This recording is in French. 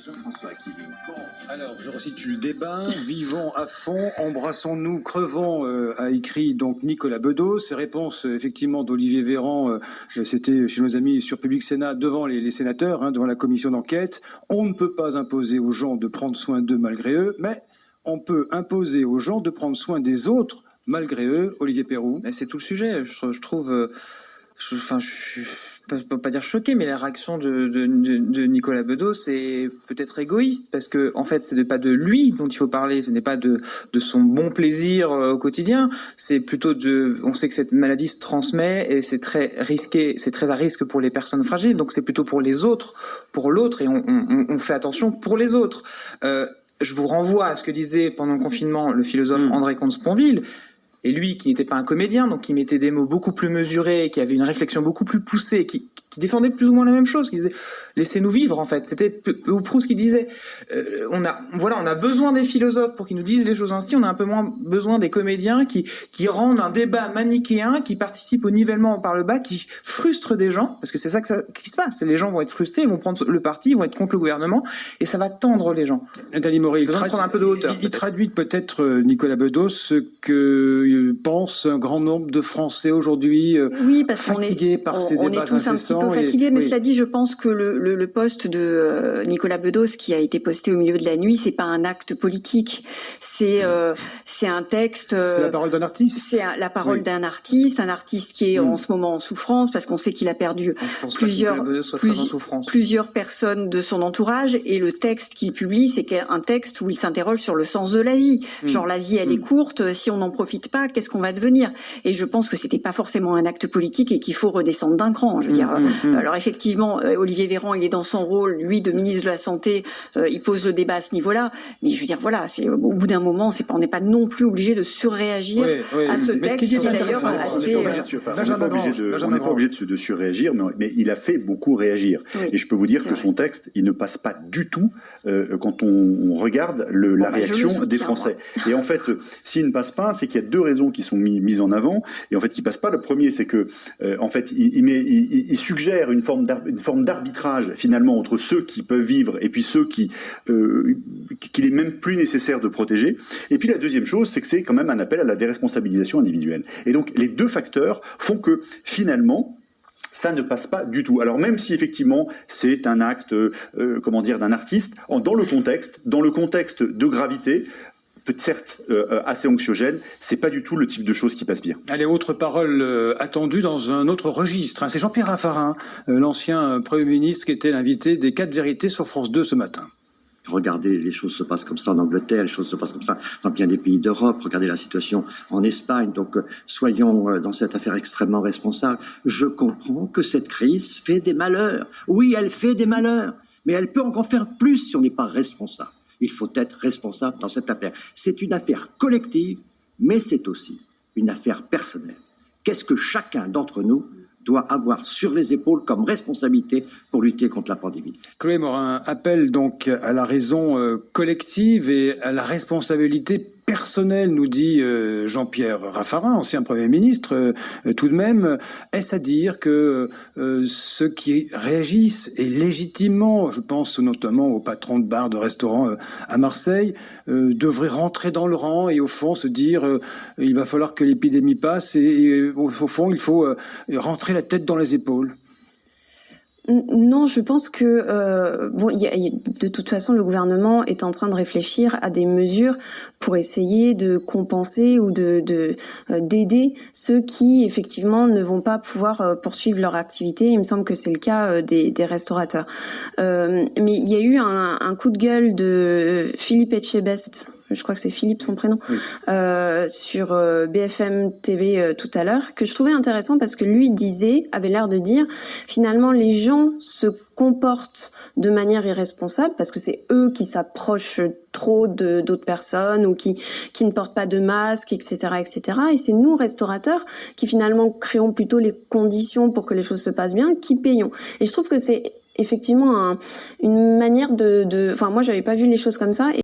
Jean-François Aquiline. Bon, alors je resitue le débat. Vivons à fond, embrassons-nous, crevons, a écrit donc Nicolas Bedos. Ses réponses, effectivement, d'Olivier Véran, c'était chez nos amis sur Public Sénat, devant les sénateurs, devant la commission d'enquête. On ne peut pas imposer aux gens de prendre soin d'eux malgré eux, mais on peut imposer aux gens de prendre soin des autres malgré eux. Olivier Perroux. C'est tout le sujet. Je trouve... je peux pas dire choqué, mais la réaction de Nicolas Bedos est peut-être égoïste, parce que en fait, ce n'est pas de lui dont il faut parler, ce n'est pas de son bon plaisir au quotidien, c'est plutôt on sait que cette maladie se transmet et c'est très risqué, c'est très à risque pour les personnes fragiles, donc c'est plutôt pour les autres, pour l'autre, et on fait attention pour les autres. Je vous renvoie à ce que disait pendant le confinement le philosophe André Comte-Sponville. Et lui, qui n'était pas un comédien, donc qui mettait des mots beaucoup plus mesurés, qui avait une réflexion beaucoup plus poussée, qui défendait plus ou moins la même chose, qui disait « laissez-nous vivre » en fait. C'était Proust qui disait on a besoin des philosophes pour qu'ils nous disent les choses ainsi, on a un peu moins besoin des comédiens qui rendent un débat manichéen, qui participent au nivellement par le bas, qui frustrent des gens, parce que c'est ça qui se passe. Les gens vont être frustrés, ils vont prendre le parti, ils vont être contre le gouvernement, et ça va tendre les gens. Nathalie Morel, il prendre un peu de hauteur. Il traduit peut-être, Nicolas Bedos, ce que pense un grand nombre de Français aujourd'hui, fatigués par ces débats incessants. Un peu fatigué, mais cela dit, je pense que le post de Nicolas Bedos qui a été posté au milieu de la nuit, c'est pas un acte politique, c'est un texte. C'est la parole d'un artiste. C'est la parole d'un artiste, un artiste qui est en ce moment en souffrance parce qu'on sait qu'il a perdu plusieurs personnes de son entourage, et le texte qu'il publie, c'est un texte où il s'interroge sur le sens de la vie. Genre la vie, elle est courte, si on n'en profite pas, qu'est-ce qu'on va devenir? Et je pense que c'était pas forcément un acte politique et qu'il faut redescendre d'un cran. Je veux dire. Alors effectivement, Olivier Véran, il est dans son rôle, lui, de ministre de la Santé, il pose le débat à ce niveau-là. Mais je veux dire, voilà, au bout d'un moment, on n'est pas non plus obligé de surréagir à ce texte qui est d'ailleurs assez. On n'est pas obligé de surréagir, mais il a fait beaucoup réagir. Oui, et je peux vous dire que son texte, il ne passe pas du tout quand on regarde la réaction des Français. Moi. Et en fait, s'il ne passe pas, c'est qu'il y a deux raisons qui sont mises en avant, et en fait, qui passe pas. Le premier, c'est que, en fait, il suggère une forme d'arbitrage finalement entre ceux qui peuvent vivre et puis ceux qu'il est même plus nécessaire de protéger. Et puis la deuxième chose, c'est que c'est quand même un appel à la déresponsabilisation individuelle. Et donc les deux facteurs font que finalement, ça ne passe pas du tout. Alors même si effectivement c'est un acte, d'un artiste, dans le contexte de gravité, peut-être certes assez anxiogène, c'est pas du tout le type de choses qui passe bien. Allez, autre parole attendue dans un autre registre. C'est Jean-Pierre Raffarin, l'ancien Premier ministre, qui était l'invité des 4 vérités sur France 2 ce matin. Regardez, les choses se passent comme ça en Angleterre, les choses se passent comme ça dans bien des pays d'Europe. Regardez la situation en Espagne. Donc, soyons dans cette affaire extrêmement responsables. Je comprends que cette crise fait des malheurs. Oui, elle fait des malheurs, mais elle peut encore faire plus si on n'est pas responsable. Il faut être responsable dans cette affaire. C'est une affaire collective, mais c'est aussi une affaire personnelle. Qu'est-ce que chacun d'entre nous doit avoir sur les épaules comme responsabilité pour lutter contre la pandémie? Chloé Morin appelle donc à la raison collective et à la responsabilité personnelle, nous dit Jean-Pierre Raffarin, ancien Premier ministre. Tout de même, est-ce à dire que ceux qui réagissent, et légitimement, je pense notamment aux patrons de bars, de restaurants à Marseille, devraient rentrer dans le rang et au fond se dire il va falloir que l'épidémie passe et au fond il faut rentrer la tête dans les épaules? Non, je pense que de toute façon, le gouvernement est en train de réfléchir à des mesures pour essayer de compenser ou d'aider ceux qui effectivement ne vont pas pouvoir poursuivre leur activité. Il me semble que c'est le cas des restaurateurs. Mais il y a eu un coup de gueule de Philippe Etchebest. Je crois que c'est Philippe son prénom, sur BFM TV tout à l'heure, que je trouvais intéressant parce que lui avait l'air de dire, finalement les gens se comportent de manière irresponsable parce que c'est eux qui s'approchent trop d'autres personnes ou qui ne portent pas de masque, etc., etc. Et c'est nous, restaurateurs, qui finalement créons plutôt les conditions pour que les choses se passent bien, qui payons. Et je trouve que c'est effectivement une manière enfin moi j'avais pas vu les choses comme ça.